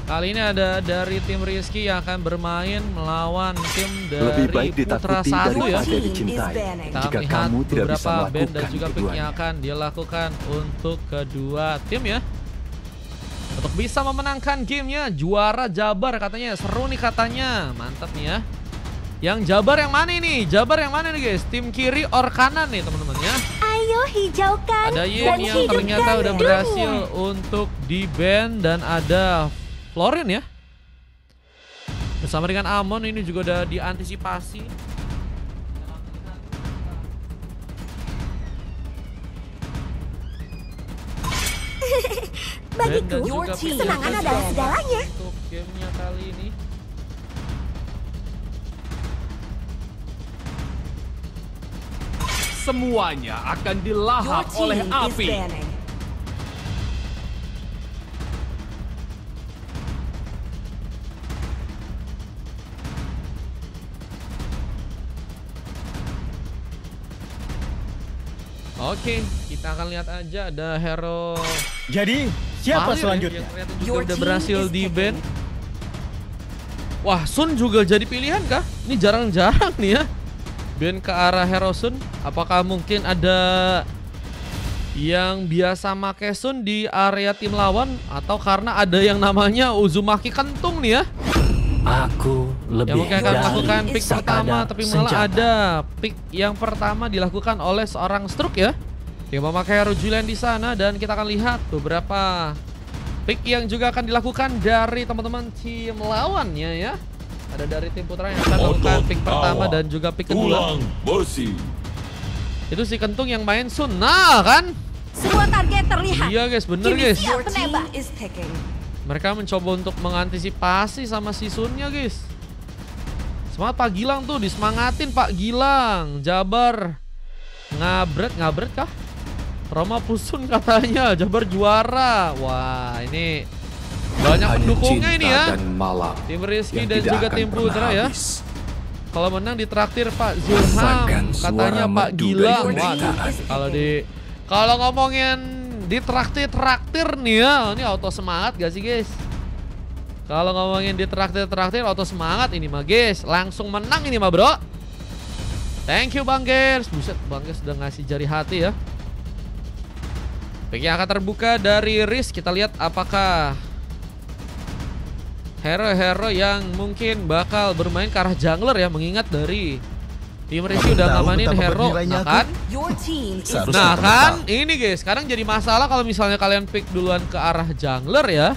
Kali ini ada dari tim Rizky yang akan bermain melawan tim dari Putra 1 ya. Kita Jika melihat kamu tidak bisa beberapa band dan melakukan juga pick yang keduanya. akan dilakukan untuk kedua tim ya. Untuk bisa memenangkan gamenya, juara Jabar katanya. Seru nih katanya, mantap nih ya. Yang Jabar yang mana ini? Jabar yang mana nih guys? Tim kiri or kanan nih teman-teman ya. Ayo hijaukan Ada dan Yin yang ternyata hidupkan udah dunia. berhasil untuk di ban dan ada Florin ya. Bersama dengan Amon ini juga udah diantisipasi. Bagiku, Dan juga kesenangan Pilihan adalah juga segalanya. untuk gamenya kali ini. Semuanya akan dilahap oleh api. Oke, kita akan lihat aja ada hero Jadi, siapa Valir ya, selanjutnya? yang ternyata juga udah berhasil di ban. Wah, Sun juga jadi pilihan kah? Ini jarang-jarang nih ya. Ban ke arah hero Sun. Apakah mungkin ada yang biasa make Sun di area tim lawan? Atau karena ada yang namanya Uzumaki Kentung nih ya? Aku Yang lebih mungkin akan melakukan pick sekadar pertama, tapi malah senjata. ada pick yang pertama dilakukan oleh seorang Stroke ya, yang memakai hero Julian di sana, dan kita akan lihat beberapa pick yang juga akan dilakukan dari teman-teman tim lawannya ya. Ada dari tim Putra yang akan melakukan pick pertama dan juga pick kedua. Itu si Kentung yang main Sun. Nah kan? Semua target terlihat. Iya guys, bener Kini guys. siap menembak. Mereka mencoba untuk mengantisipasi sama si Sunnya guys. Semangat Pak Gilang tuh, disemangatin Pak Gilang. Jabar ngabret kah? Roma Pusun katanya Jabar juara. Wah ini banyak Hanya pendukungnya cinta ini ya. dan malam Tim Rizky yang dan tidak juga akan tim pernah Putra ya. habis. Kalau menang ditraktir Pak Zulham, Rasakan katanya suara Pak merdu Gilang. dari Wah, penderitaan. kalau ngomongin ditraktir nih ya, ini auto semangat gak sih guys? Kalau ngomongin ditraktir auto semangat ini mah guys, langsung menang ini mah bro. Thank you Bang Gers. Buset, Bang Gers udah ngasih jari hati ya. Pick yang akan terbuka dari Riz. Kita lihat apakah hero-hero yang mungkin bakal bermain ke arah jungler ya, mengingat dari tim Rizky udah ngamanin hero. Nah kan? Nah kan, ini guys, sekarang jadi masalah kalau misalnya kalian pick duluan ke arah jungler ya.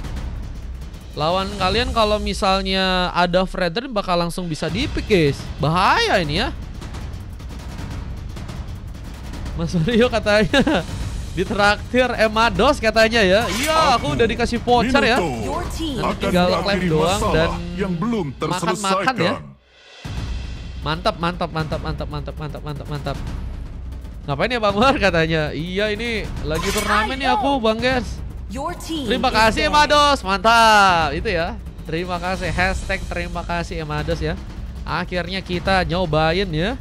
Lawan kalian kalau misalnya ada Fredrin bakal langsung bisa di-pick guys. Bahaya ini ya. Mas Rio katanya ditraktir Emados katanya ya. Iya, aku udah dikasih voucher ya. Nanti tinggal klaim doang dan yang belum makan-makan ya. terselesaikan. Mantap. Ngapain ya Bang War katanya? Iya ini lagi turnamen nih aku Bang Ges. Terima kasih Emados, mantap. Itu ya. Terima kasih, hashtag terima kasih Emados ya. Akhirnya kita nyobain ya.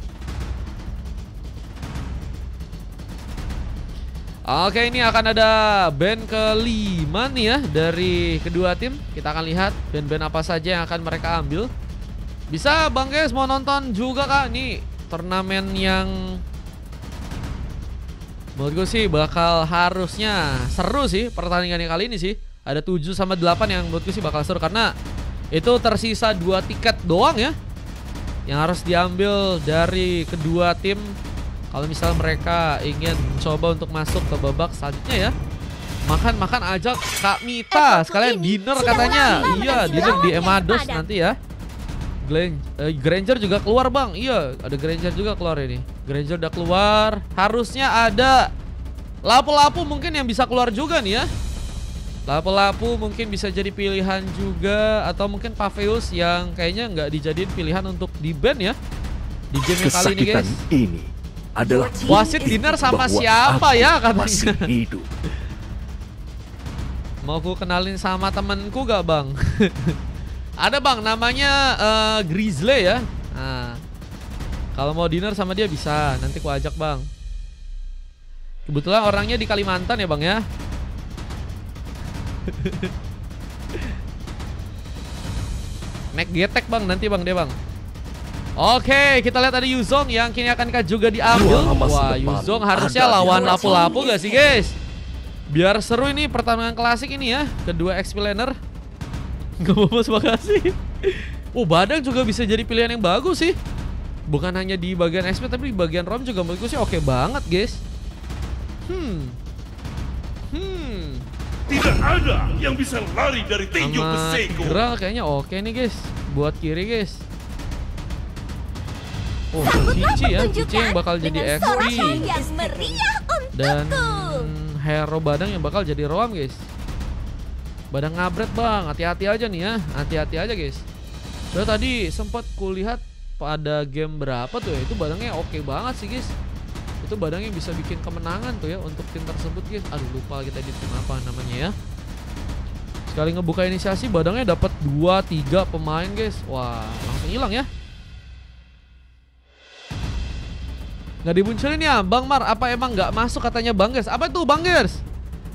Oke, ini akan ada band kelima nih ya dari kedua tim. Kita akan lihat band-band apa saja yang akan mereka ambil. Bisa Bang Ges mau nonton juga kak? Nih turnamen yang menurut gue sih bakal harusnya seru sih pertandingannya kali ini sih. Ada 7 sama 8 yang menurut gue sih bakal seru karena itu tersisa 2 tiket doang ya yang harus diambil dari kedua tim kalau misal mereka ingin mencoba untuk masuk ke babak selanjutnya ya. Makan aja Kak Mita sekalian dinner katanya. Iya, dinner di Emados nanti ya. Granger juga keluar bang. Iya, ada Granger juga keluar ini. Granger udah keluar. Harusnya ada Lapu-Lapu mungkin yang bisa keluar juga nih ya. Lapu-Lapu mungkin bisa jadi pilihan juga. Atau mungkin Paveus yang kayaknya nggak dijadiin pilihan untuk di ban ya di game yang kali ini guys. Ini adalah wasit dinner sama bahwa siapa aku ya masih katanya. hidup. Mau ku kenalin sama temenku gak bang? Ada bang namanya Grizzly ya. Nah, kalau mau dinner sama dia bisa. Nanti ku ajak bang. Kebetulan orangnya di Kalimantan ya bang ya. Naik getek bang nanti bang dia bang. Oke, kita lihat ada Yuzong yang kini akankah juga diambil. Wah, Yuzong harusnya lawan lapu-lapu gak sih guys? Biar seru ini pertarungan klasik ini ya. Kedua XP laner. Gak apa-apa, makasih. Badang juga bisa jadi pilihan yang bagus sih. Bukan hanya di bagian XP tapi di bagian ROM juga menurutku sih oke banget guys. Tidak ada yang bisa lari dari tinju besiku. Geralt kayaknya oke nih guys. Buat kiri guys. Cici ya, Cici yang bakal jadi XP. Dan hero Badang yang bakal jadi Roam guys. Badang ngabret bang, hati-hati aja nih ya. Hati-hati aja guys. Soalnya tadi sempat kulihat pada game berapa tuh ya, itu Badangnya oke banget sih guys. Itu Badangnya bisa bikin kemenangan tuh ya untuk tim tersebut guys. Aduh lupa kita di tim apa namanya ya. Sekali ngebuka inisiasi Badangnya dapat 2-3 pemain guys. Wah langsung hilang ya. Nggak dimunculin ya Bang Mar, apa emang nggak masuk katanya Bang Gers? Apa itu Bang Gers?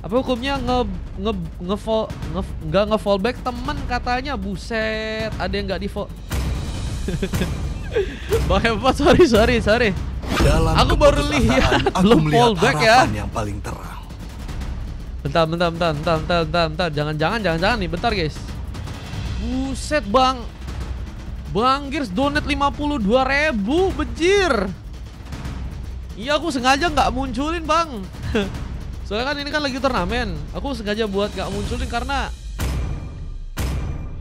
Apa hukumnya nggak nge-fallback temen katanya? Buset, ada yang nggak di-fall. Bang Hebat, sorry. Dalam aku baru lihat belum fallback ya. Yang paling terang. Bentar. Jangan nih, bentar guys. Buset Bang. Bang Gers donate 52.000, bejir. Iya aku sengaja nggak munculin bang. Soalnya kan ini kan lagi turnamen. Aku sengaja buat nggak munculin karena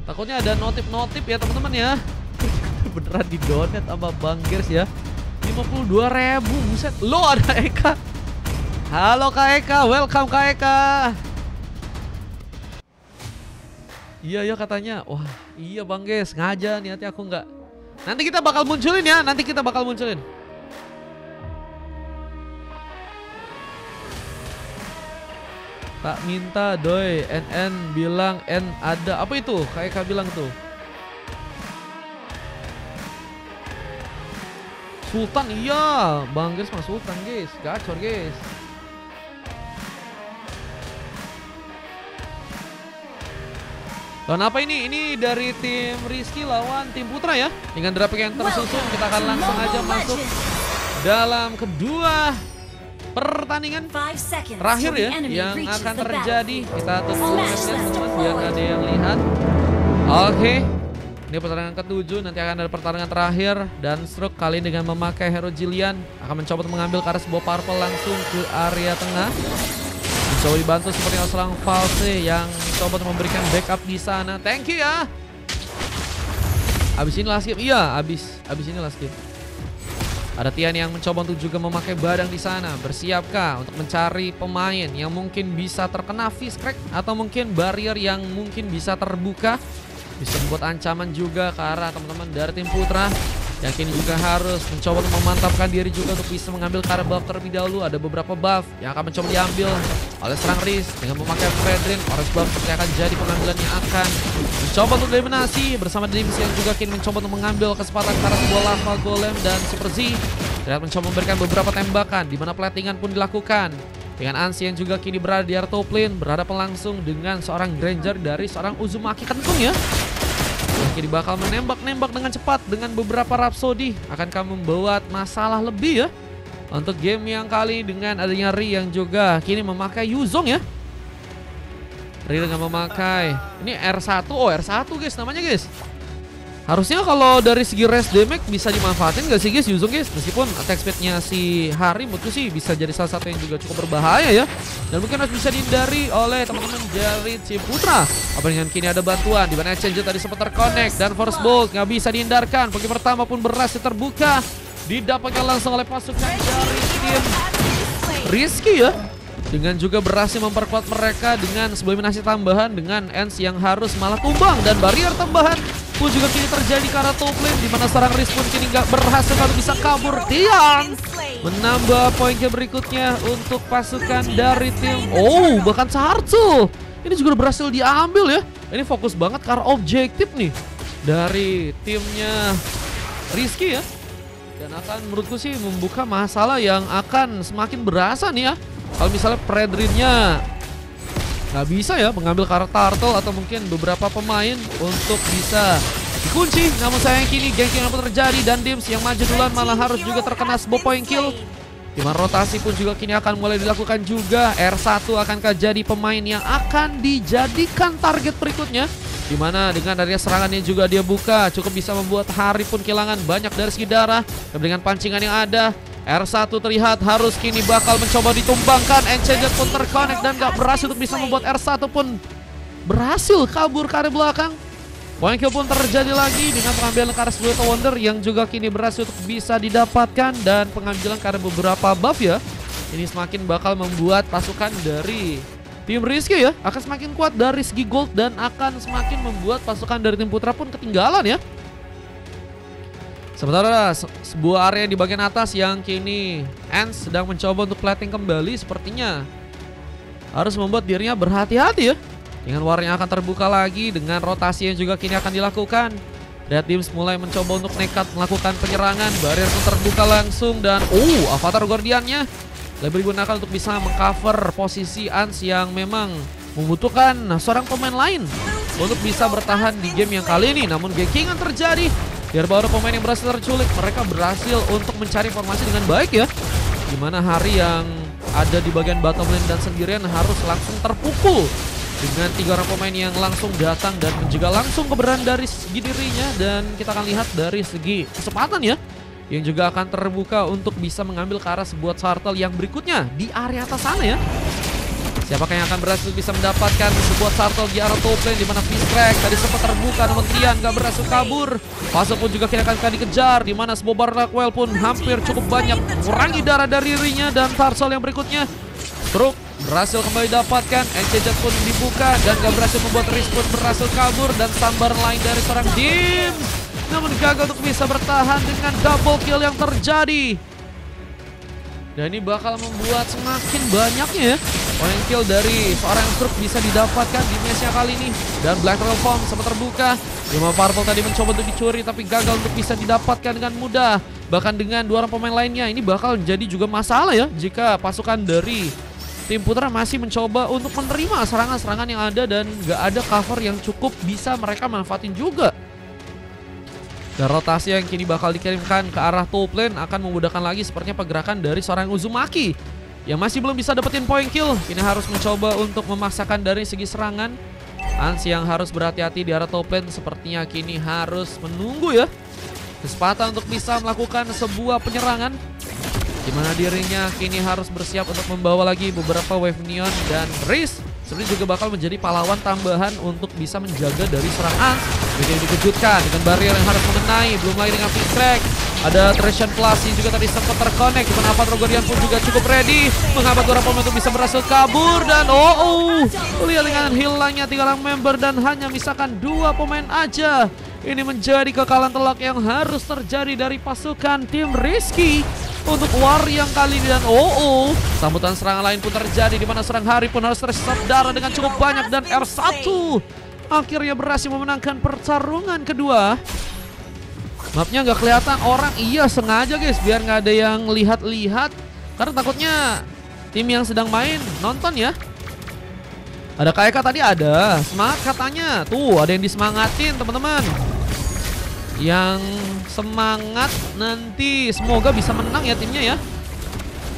takutnya ada notif ya teman-teman ya. Beneran di donate sama Bang Gers ya. 52.000, buset. Lo ada Eka. Halo Kak Eka, welcome Kak Eka. Iya katanya. Wah iya Bang Gers, sengaja niatnya aku nggak. Nanti kita bakal munculin ya. Tak minta doi, NN bilang N ada. Apa itu? Kak bilang tuh. Sultan iya, Bang Gers mah Sultan guys, gacor guys. Lawan apa ini? Ini dari tim Rizky lawan tim Putra ya. Dengan grafik yang tersusun kita akan langsung aja masuk dalam kedua pertandingan terakhir ya yang akan terjadi. Kita tutup matchnya teman-teman biar gak ada yang lihat. Oke, ini pertandingan ke-7. Nanti akan ada pertandingan terakhir. Dan Stroke kali ini dengan memakai hero Jillian akan mencoba untuk mengambil ke arah sebuah purple langsung ke area tengah. Mencoba dibantu seperti seorang False yang mencoba untuk memberikan backup di sana. Thank you ya. Abis ini last game. Iya, abis ini last game. Ada Tian yang mencoba untuk juga memakai Badang di sana. Bersiapkah untuk mencari pemain yang mungkin bisa terkena fish crack atau mungkin barrier yang mungkin bisa terbuka, bisa membuat ancaman juga ke arah teman-teman dari tim Putra. Yang kini juga harus mencoba untuk memantapkan diri juga untuk bisa mengambil ke arah buff terlebih dahulu. Ada beberapa buff yang akan mencoba diambil oleh serang Riz dengan memakai Fredrin. Orange buff seperti akan jadi pengambilan yang akan mencoba untuk eliminasi bersama Dims yang juga kini mencoba untuk mengambil kesempatan ke arah sebuah lava golem dan Super Z. Terlihat mencoba memberikan beberapa tembakan di mana platingan pun dilakukan. Dengan Ansi yang juga kini berada di area top lane, berhadapan langsung dengan seorang Granger dari seorang Uzumaki Kentung ya. Yang kini bakal menembak-nembak dengan cepat dengan beberapa Rhapsody. Akankah membuat masalah lebih ya untuk game yang kali dengan adanya Ri yang juga kini memakai Yuzong ya. Ri dengan memakai ini R1. Oh R1 guys namanya guys. Harusnya kalau dari segi rest damage bisa dimanfaatin gak sih guys Yuzong guys. Meskipun attack speednya si Hari menurutku sih bisa jadi salah satu yang juga cukup berbahaya ya. Dan mungkin harus bisa dihindari oleh teman-teman dari tim Putra. Apa dengan kini ada bantuan di mana Exchange tadi sempat terconnect dan Force Bolt nggak bisa dihindarkan. Poin pertama pun berhasil terbuka. Didapatkan langsung oleh pasukan dari tim Rizky ya. Dengan juga berhasil memperkuat mereka dengan sebuah eliminasi tambahan dengan Ens yang harus malah tumbang. Dan barrier tambahan pun juga kini terjadi ke arah top lane, di mana seorang Riz pun kini nggak berhasil kalau bisa kabur. Tiang menambah poin berikutnya untuk pasukan dari tim. Oh bahkan Sarcu ini juga berhasil diambil ya. Ini fokus banget ke arah objektif nih dari timnya Rizky ya. Dan akan menurutku sih membuka masalah yang akan semakin berasa nih ya. Kalau misalnya Fredrinnya nggak bisa ya mengambil karakter Turtle atau mungkin beberapa pemain untuk bisa dikunci. Namun sayang kini ganking apa terjadi dan Dims yang maju duluan malah harus juga terkena sebuah point kill. Dimana rotasi pun juga kini akan mulai dilakukan juga. R1 akankah jadi pemain yang akan dijadikan target berikutnya? Dimana dengan dari serangannya juga dia buka, cukup bisa membuat Hari pun kehilangan banyak dari segi darah. Dan dengan pancingan yang ada, R1 terlihat harus kini bakal mencoba ditumbangkan. Enchanted pun terconnect dan gak berhasil untuk bisa membuat R1 pun berhasil kabur ke arah belakang. Point kill pun terjadi lagi dengan pengambilan ke arah Blue Wonder yang juga kini berhasil untuk bisa didapatkan. Dan pengambilan ke arah beberapa buff ya. Ini semakin bakal membuat pasukan dari tim Rizky ya akan semakin kuat dari segi gold dan akan semakin membuat pasukan dari tim Putra pun ketinggalan ya. Sementara sebuah area di bagian atas yang kini Ants sedang mencoba untuk plating kembali sepertinya harus membuat dirinya berhati-hati ya. Dengan war yang akan terbuka lagi dengan rotasi yang juga kini akan dilakukan. Red Teams mulai mencoba untuk nekat melakukan penyerangan. Barrier pun terbuka langsung dan Avatar Guardiannya lebih digunakan untuk bisa mengcover posisi Ans yang memang membutuhkan seorang pemain lain untuk bisa bertahan di game yang kali ini. Namun gankingan terjadi. Biar baru pemain yang berhasil terculik, mereka berhasil untuk mencari formasi dengan baik ya. Dimana Hari yang ada di bagian bottom lane dan sendirian harus langsung terpukul dengan 3 orang pemain yang langsung datang dan menjaga langsung keberadaan dari segi dirinya. Dan kita akan lihat dari segi kecepatan ya, yang juga akan terbuka untuk bisa mengambil ke arah sebuah turtle yang berikutnya di area atas sana ya. Siapakah yang akan berhasil bisa mendapatkan sebuah turtle di arah top lane, di mana Fistrek tadi sempat terbuka namun Tian gak berhasil kabur. Fase pun juga kini akan dikejar, di mana sebuah Barraquel pun hampir cukup banyak mengurangi darah dari dirinya. Dan turtle yang berikutnya Truk berhasil kembali dapatkan. Enchanted pun dibuka dan gak berhasil membuat Riz pun berhasil kabur. Dan sambar lain dari seorang Dims namun gagal untuk bisa bertahan dengan double kill yang terjadi. Dan ini bakal membuat semakin banyaknya ya point kill dari seorang Truk bisa didapatkan di matchnya kali ini. Dan Black Roll Form sempat terbuka. 5 Purple tadi mencoba untuk dicuri tapi gagal untuk bisa didapatkan dengan mudah. Bahkan dengan 2 orang pemain lainnya ini bakal menjadi juga masalah ya jika pasukan dari tim Putra masih mencoba untuk menerima serangan-serangan yang ada dan gak ada cover yang cukup bisa mereka manfaatin juga. Dan rotasi yang kini bakal dikirimkan ke arah top lane akan memudahkan lagi sepertinya pergerakan dari seorang Uzumaki yang masih belum bisa dapetin point kill. Kini harus mencoba untuk memaksakan dari segi serangan. Ans yang harus berhati-hati di arah top lane sepertinya kini harus menunggu ya kesempatan untuk bisa melakukan sebuah penyerangan, dimana dirinya kini harus bersiap untuk membawa lagi beberapa wave neon. Dan Riz sebenarnya juga bakal menjadi pahlawan tambahan untuk bisa menjaga dari serang Ans. Bikin dikejutkan dengan barrier yang harus mengenai, belum lagi dengan Fistrek. Ada Tresion Plus yang juga tadi sempat terconnect, dimana Avatar Guardian pun juga cukup ready menghambat beberapa pemain untuk bisa berhasil kabur. Dan lihat dengan hilangnya 3 orang member dan hanya misalkan 2 pemain aja. Ini menjadi kekalahan telak yang harus terjadi dari pasukan tim Rizky untuk war yang kali ini. Dan sambutan serangan lain pun terjadi, di mana serang Hari pun harus tersesat darah dengan cukup banyak. Dan R1 akhirnya berhasil memenangkan pertarungan kedua. Mapnya nggak kelihatan orang, iya sengaja guys biar nggak ada yang lihat-lihat karena takutnya tim yang sedang main nonton ya. Ada KK tadi ada semangat katanya, tuh ada yang disemangatin teman-teman. Yang semangat nanti semoga bisa menang ya timnya ya.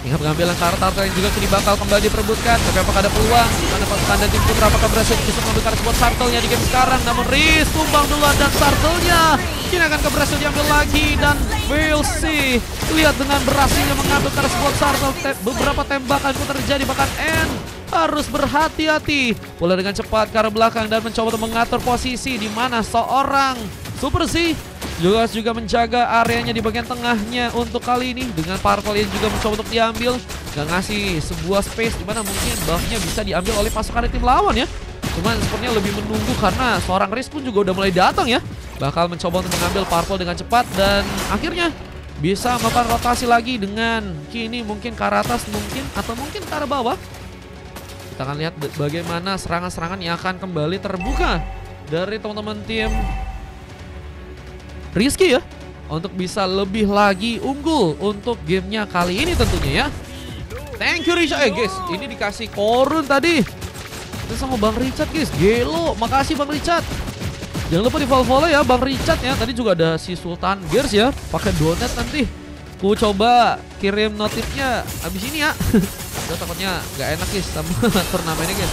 Ingat pengambilan kartu yang juga kini bakal kembali diperebutkan. Tapi apakah ada peluang? Karena pasukan dan tim Putra apakah berhasil bisa mengambil kartu buat turtle-nya di game sekarang? Namun Riz tumbang duluan dan turtle-nya kini akan berhasil diambil lagi. Dan we'll see. Lihat dengan berhasilnya mengambil kartu buat turtle. Beberapa tembakan pun terjadi, bahkan N harus berhati-hati. Mulai dengan cepat ke arah belakang dan mencoba untuk mengatur posisi, di mana seorang Super Z juga menjaga areanya di bagian tengahnya untuk kali ini. Dengan Purple yang juga mencoba untuk diambil, gak ngasih sebuah space dimana mungkin buffnya bisa diambil oleh pasukan tim lawan ya. Cuman sepertinya lebih menunggu karena seorang Riz pun juga udah mulai datang ya. Bakal mencoba untuk mengambil Purple dengan cepat dan akhirnya bisa melakukan rotasi lagi dengan kini mungkin ke arah atas mungkin atau mungkin ke arah bawah. Kita akan lihat bagaimana serangan-serangan yang akan kembali terbuka dari teman-teman tim Rizky ya, untuk bisa lebih lagi unggul untuk gamenya kali ini tentunya ya. Thank you Richard. Guys, ini dikasih korun tadi itu sama Bang Richard guys. Gelo, makasih Bang Richard. Jangan lupa di follow ya Bang Richard ya. Tadi juga ada si Sultan Gears ya, pakai donat nanti. Ku coba kirim notifnya abis ini ya. Udah takutnya nggak enak guys sama turnamennya guys.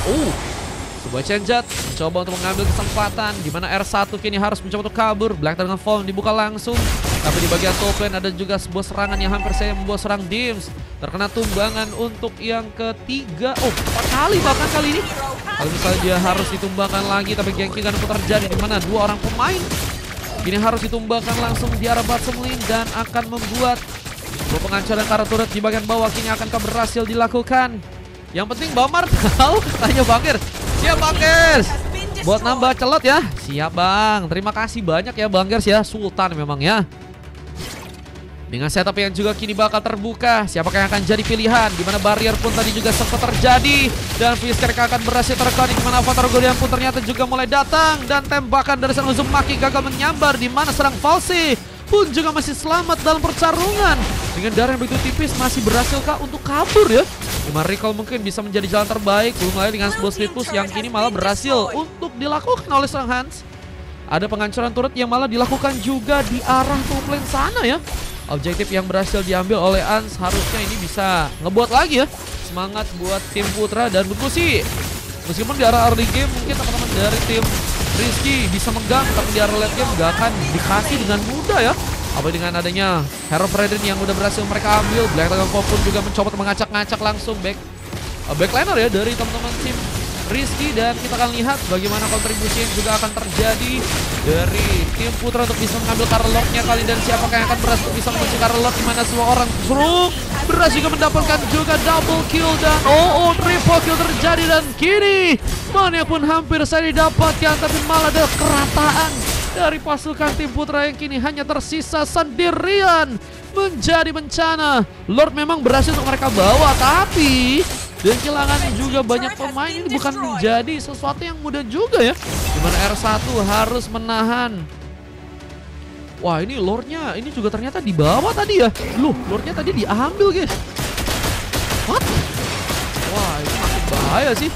Sebuah cenjat mencoba untuk mengambil kesempatan di mana R1 kini harus mencoba untuk kabur. Black dengan Fall dibuka langsung, tapi di bagian top lane ada juga sebuah serangan yang hampir saja membawa serang Dims. Terkena tumbangan untuk yang ketiga. 4 kali bahkan kali ini. Kalau misalnya dia harus ditumbangkan lagi, tapi gengki kan terjadi di mana 2 orang pemain ini harus ditumbangkan langsung di arah bottom lane dan akan membuat sebuah penghancuran karena turret di bagian bawah kini akankah berhasil dilakukan. Yang penting Bamar tahu tanya Bangir. Siap Bangers. Buat nambah celot ya. Siap Bang. Terima kasih banyak ya Bangers ya. Sultan memang ya. Dengan setup yang juga kini bakal terbuka. Siapakah yang akan jadi pilihan? Dimana barrier pun tadi juga sempat terjadi. Dan Fisker akan berhasil terkonek. Dimana Avatar Guardian pun ternyata juga mulai datang. Dan tembakan dari sang Uzumaki gagal menyambar. Dimana serang Falsi pun juga masih selamat dalam pertarungan. Dengan darah yang begitu tipis masih berhasilkah untuk kabur ya? Dimana recall mungkin bisa menjadi jalan terbaik. Belum lagi dengan sebuah speed push yang kini malah berhasil untuk dilakukan oleh serang Hans. Ada penghancuran turret yang malah dilakukan juga di arah top lane sana ya. Objektif yang berhasil diambil oleh Hans harusnya ini bisa ngebuat lagi ya semangat buat tim Putra. Dan menurutku sih meskipun di arah early game mungkin teman-teman dari tim Rizky bisa megang, tapi di arah late game gak akan dikasih dengan mudah ya. Apalagi dengan adanya Hero Fredin yang udah berhasil mereka ambil. Black Dragon pun juga mencoba mengacak-ngacak langsung backliner ya dari teman-teman tim Rizky. Dan kita akan lihat bagaimana kontribusi yang juga akan terjadi dari tim Putra untuk bisa mengambil Carlord-nya kali. Dan siapakah yang akan berhasil bisa mengunci Carlord, dimana semua orang berhasil juga mendapatkan juga double kill. Dan triple kill terjadi. Dan kini Mania pun hampir saja didapatkan, tapi malah ada kerataan dari pasukan tim Putra yang kini hanya tersisa sendirian. Menjadi bencana. Lord memang berhasil untuk mereka bawa, tapi dan kehilangan juga banyak pemain ini bukan menjadi sesuatu yang mudah juga ya. Dimana R1 harus menahan. Wah, ini Lordnya ini juga ternyata dibawa tadi ya. Lordnya tadi diambil guys. What? Wah, ini makin bahaya sih.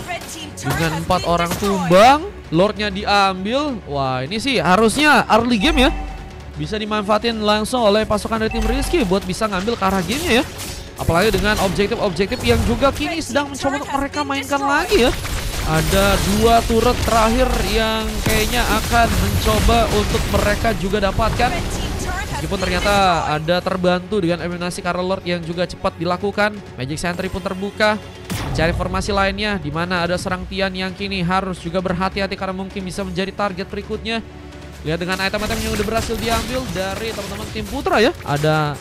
Dengan 4 orang tumbang, Lordnya diambil. Wah, ini sih harusnya early game ya bisa dimanfaatin langsung oleh pasukan dari tim Rizky buat bisa ngambil ke arah gamenya ya. Apalagi dengan objektif-objektif yang juga kini sedang mencoba untuk mereka mainkan lagi ya. Ada 2 turret terakhir yang kayaknya akan mencoba untuk mereka juga dapatkan. Meskipun ternyata ada terbantu dengan eliminasi Carlord yang juga cepat dilakukan. Magic Sentry pun terbuka. Cari formasi lainnya di mana ada serang Tian yang kini harus juga berhati-hati karena mungkin bisa menjadi target berikutnya. Lihat dengan item-item yang udah berhasil diambil dari teman-teman tim Putra ya. Ada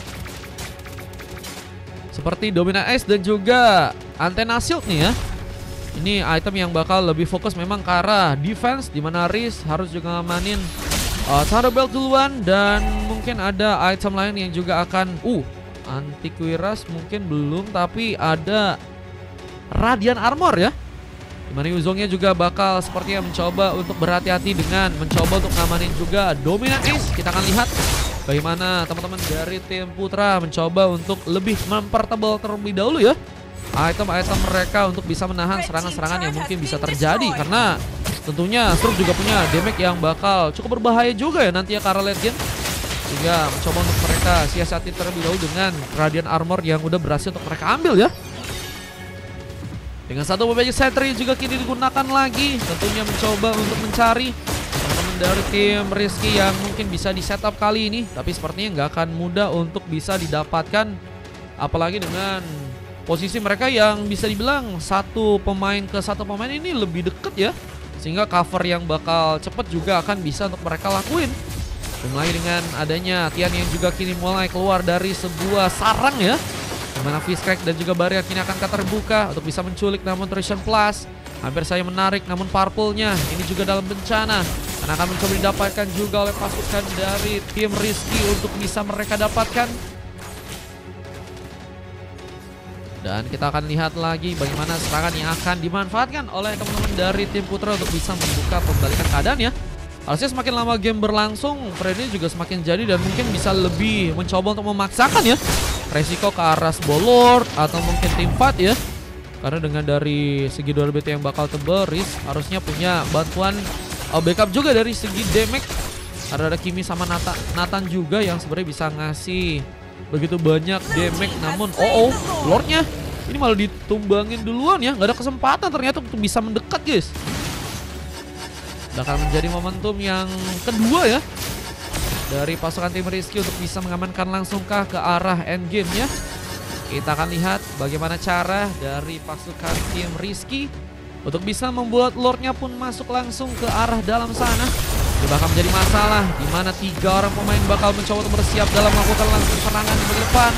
seperti Domina Ice dan juga Antena Shield nih ya. Ini item yang bakal lebih fokus memang ke arah defense, dimana Riz harus juga ngamanin Thunder Belt duluan. Dan mungkin ada item lain yang juga akan Antiquiras mungkin belum, tapi ada Radiant Armor ya. Dimana Yuzongnya juga bakal sepertinya mencoba untuk berhati-hati dengan mencoba untuk ngamanin juga Domina Ace. Kita akan lihat bagaimana teman-teman dari tim Putra mencoba untuk lebih mempertebal terlebih dahulu ya item-item mereka untuk bisa menahan serangan-serangan yang mungkin bisa terjadi. Karena tentunya Stroke juga punya damage yang bakal cukup berbahaya juga ya nanti ya ke arah late game. Sehingga mencoba untuk mereka siasati terlebih dahulu dengan Radiant Armor yang udah berhasil untuk mereka ambil ya. Dengan satu Magic Sentry juga kini digunakan lagi, tentunya mencoba untuk mencari teman-teman dari tim Rizky yang mungkin bisa di setup kali ini. Tapi sepertinya nggak akan mudah untuk bisa didapatkan, apalagi dengan posisi mereka yang bisa dibilang satu pemain ke satu pemain ini lebih deket ya. Sehingga cover yang bakal cepet juga akan bisa untuk mereka lakuin. Mulai dengan adanya Tian yang juga kini mulai keluar dari sebuah sarang ya, dimana Fishcrack dan juga Barrier kini akan terbuka untuk bisa menculik, namun Tresion Plus hampir saya menarik, namun Purple-nya ini juga dalam bencana karena akan mencoba didapatkan juga oleh pasukan dari tim Rizky untuk bisa mereka dapatkan. Dan kita akan lihat lagi bagaimana serangan yang akan dimanfaatkan oleh teman-teman dari tim Putra untuk bisa membuka pembalikan keadaan ya. Harusnya semakin lama game berlangsung, Freddy juga semakin jadi dan mungkin bisa lebih mencoba untuk memaksakan ya resiko ke arah Bolord atau mungkin tim fight ya. Karena dengan dari segi durability yang bakal tebal, Riz harusnya punya bantuan backup juga dari segi damage. Ada Kimi sama Nathan juga yang sebenarnya bisa ngasih begitu banyak damage. Namun Lordnya ini malah ditumbangin duluan ya. Gak ada kesempatan ternyata untuk bisa mendekat guys. Bakal menjadi momentum yang kedua ya dari pasukan tim Rizky untuk bisa mengamankan langsungkah ke arah endgame ya. Kita akan lihat bagaimana cara dari pasukan tim Rizky untuk bisa membuat Lordnya pun masuk langsung ke arah dalam sana. Ini bakal menjadi masalah di mana 3 orang pemain bakal mencoba untuk bersiap dalam melakukan langsung serangan di depan.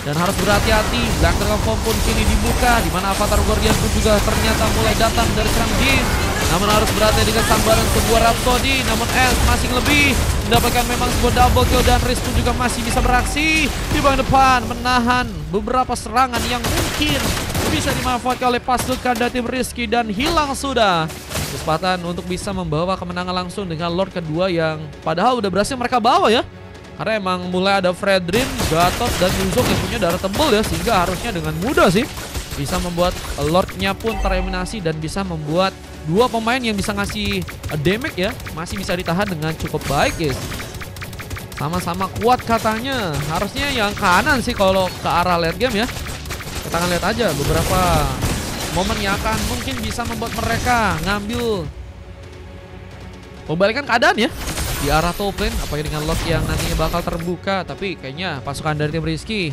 Dan harus berhati-hati, Black Dragon Form pun kini dibuka, di mana Avatar Guardian pun juga ternyata mulai datang dari serang Jin. Namun harus berhati dengan sambaran sebuah Rhapsody. Namun S masih lebih mendapatkan memang sebuah double kill, dan Riz pun juga masih bisa beraksi di bagian depan, menahan beberapa serangan yang mungkin bisa dimanfaatkan oleh pasukan dari tim Rizky, dan hilang sudah kesempatan untuk bisa membawa kemenangan langsung dengan Lord kedua yang padahal udah berhasil mereka bawa ya. Karena emang mulai ada Fredrin, Gatot, dan Yuzong yang punya darah tebal ya, sehingga harusnya dengan mudah sih bisa membuat Lordnya pun tereliminasi dan bisa membuat 2 pemain yang bisa ngasih damage ya masih bisa ditahan dengan cukup baik guys. Sama-sama kuat katanya. Harusnya yang kanan sih kalau ke arah late game ya. Kita akan lihat aja beberapa momen yang akan mungkin bisa membuat mereka ngambil membalikan keadaan ya di arah top lane, apalagi dengan lot yang nantinya bakal terbuka. Tapi kayaknya pasukan dari tim Rizky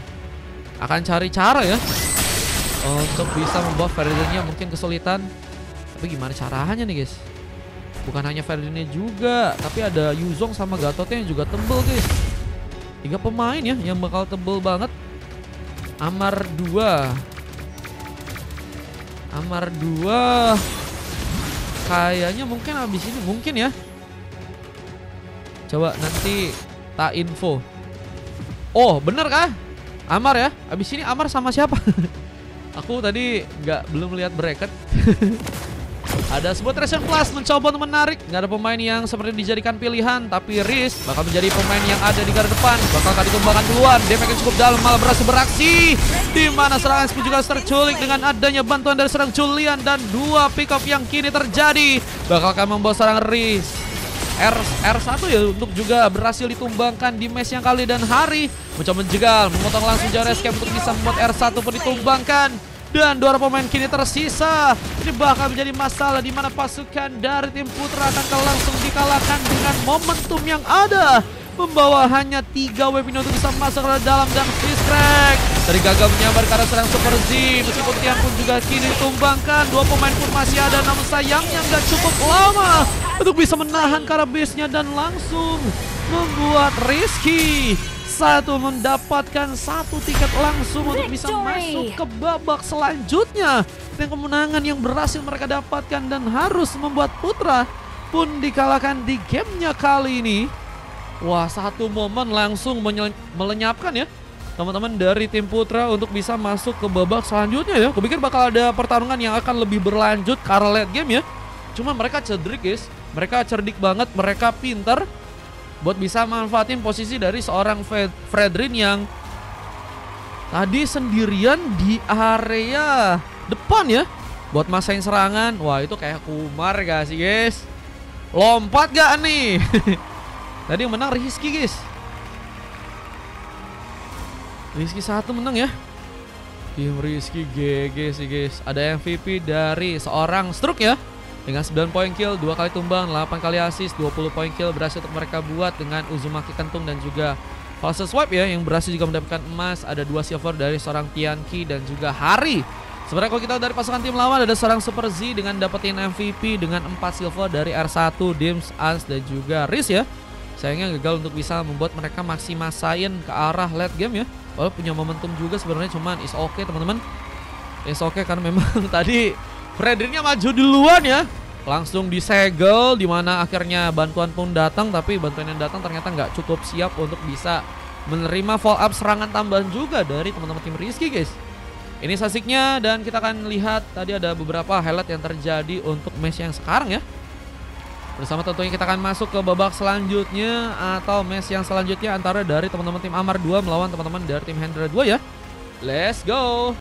akan cari cara ya untuk bisa membawa Ferdinandnya mungkin kesulitan. Tapi gimana caranya nih guys? Bukan hanya Ferdinand juga, tapi ada Yuzong sama Gatotnya yang juga tebel guys. 3 pemain ya yang bakal tebel banget. Amar 2 kayaknya mungkin habis ini mungkin ya. Coba nanti tak info. Oh bener kah? Amar ya? Abis ini Amar sama siapa? Aku tadi belum lihat bracket. Ada sebuah Treasure Plus mencoba untuk menarik. Nggak ada pemain yang seperti dijadikan pilihan, tapi Riz bakal menjadi pemain yang ada di garda depan. Bakal tadi ditumbangkan duluan. Damage cukup dalam, malah berhasil beraksi. Di mana serangan Spi juga terculik dengan adanya bantuan dari serang Julian, dan 2 pick up yang kini terjadi. Bakal akan membawa serangan Riz. R1 ya untuk juga berhasil ditumbangkan di match yang kali, dan Hari mencoba menjegal, memotong langsung jarak escape untuk bisa membuat R1 pun ditumbangkan. Dan 2 pemain kini tersisa. Ini bakal menjadi masalah di mana pasukan dari tim Putra akan langsung dikalahkan dengan momentum yang ada. Membawa hanya 3 weapon untuk bisa masuk ke dalam, dan Fist Crack dari gagal menyambar karena serang Super Z. Meskipun Tian pun juga kini ditumbangkan, 2 pemain pun masih ada, namun sayangnya nggak cukup lama untuk bisa menahan cara base-nya dan langsung membuat Rizky mendapatkan 1 tiket langsung untuk bisa masuk ke babak selanjutnya. Dan kemenangan yang berhasil mereka dapatkan dan harus membuat Putra pun dikalahkan di gamenya kali ini. Wah, 1 momen langsung melenyapkan ya teman-teman dari tim Putra untuk bisa masuk ke babak selanjutnya ya. Kupikir bakal ada pertarungan yang akan lebih berlanjut ke arah late game ya. Cuma mereka cerdik guys, mereka cerdik banget, mereka pinter buat bisa manfaatin posisi dari seorang Fredrin yang tadi sendirian di area depan ya buat masain serangan. Wah, itu kayak Kumar gak sih guys? Lompat gak nih? Tadi yang menang Rizky guys. Rizky 1 menang ya. Tim Rizky GG sih guys. Ada MVP dari seorang Struk ya, dengan 9 poin kill, 2 kali tumbang, 8 kali assist, 20 poin kill berhasil untuk mereka buat dengan Uzumaki Kentung dan juga False Swipe ya, yang berhasil juga mendapatkan emas. Ada 2 silver dari seorang Tianqi dan juga Hari. Sebenarnya kalau kita dari pasukan tim lawan ada seorang Super Z dengan dapetin MVP dengan 4 silver dari R1, Dims, Ans, dan juga Riz ya. Sayangnya gagal untuk bisa membuat mereka masih masain ke arah late game ya. Walaupun punya momentum juga sebenarnya, cuman is okay teman-teman. Is okay karena memang tadi Fredrinnya maju duluan ya, langsung disegel, dimana akhirnya bantuan pun datang, tapi bantuan yang datang ternyata nggak cukup siap untuk bisa menerima follow up serangan tambahan juga dari teman-teman tim Rizky guys. Ini sasiknya, dan kita akan lihat tadi ada beberapa highlight yang terjadi untuk match yang sekarang ya. Bersama tentunya kita akan masuk ke babak selanjutnya atau match yang selanjutnya antara dari teman-teman tim Amar 2 melawan teman-teman dari tim Hendra 2 ya. Let's go.